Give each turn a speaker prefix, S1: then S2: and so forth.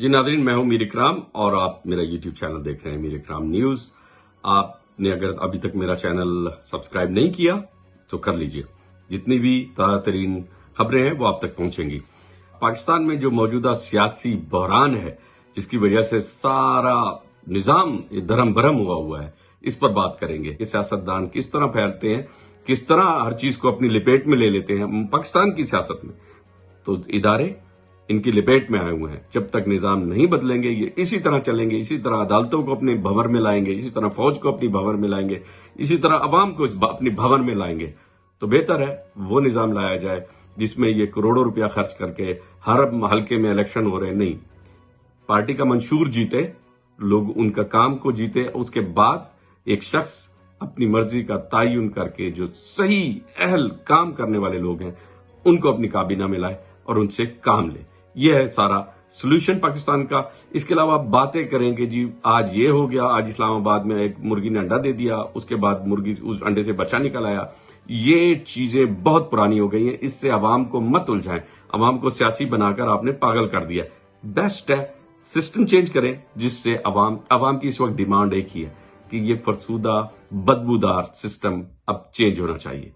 S1: جی ناظرین، میں ہوں میر اکرام اور آپ میرا یوٹیوب چینل دیکھ رہے ہیں میر اکرام نیوز۔ آپ نے اگر ابھی تک میرا چینل سبسکرائب نہیں کیا تو کر لیجئے، جتنی بھی تازہ ترین خبریں ہیں وہ آپ تک پہنچیں گی۔ پاکستان میں جو موجودہ سیاسی بحران ہے، جس کی وجہ سے سارا نظام درہم برہم ہوا ہے، اس پر بات کریں گے کہ سیاستدان کس طرح پھیلتے ہیں، کس طرح ہر چیز کو اپنی لپیٹ میں لے لیتے ہیں پاکستان کی سیاست میں۔ تو ادارے ان کی لپیٹ میں آئے ہوئے ہیں، جب تک نظام نہیں بدلیں گے یہ اسی طرح چلیں گے، اسی طرح عدالتوں کو اپنے بھور میں لائیں گے، اسی طرح فوج کو اپنی بھور میں لائیں گے، اسی طرح عوام کو اپنی بھور میں لائیں گے۔ تو بہتر ہے وہ نظام لایا جائے جس میں یہ کروڑوں روپیہ خرچ کر کے ہر حلقے میں الیکشن ہو رہے، نہیں، پارٹی کا منشور جیتے، لوگ ان کا کام کو جیتے، اس کے بعد ایک شخص اپنی مرضی کا تعین کر کے جو صحیح اہل کام کرنے والے لوگ ہیں ان کو اپنی کابینہ میں لائے اور ان سے کام لے۔ یہ ہے سارا سلوشن پاکستان کا۔ اس کے علاوہ باتیں کریں کہ جی آج یہ ہو گیا، آج اسلام آباد میں ایک مرغی نے انڈا دے دیا، اس کے بعد مرغی اس انڈے سے بچہ نکل آیا، یہ چیزیں بہت پرانی ہو گئی ہیں۔ اس سے عوام کو مت الجھائیں، عوام کو سیاسی بنا کر آپ نے پاگل کر دیا۔ بیسٹ ہے سسٹم چینج کریں جس سے عوام کی اس وقت ڈیمانڈ ایک ہی ہے کہ یہ فرسودہ بدبودار سسٹم اب چینج ہونا چاہیے۔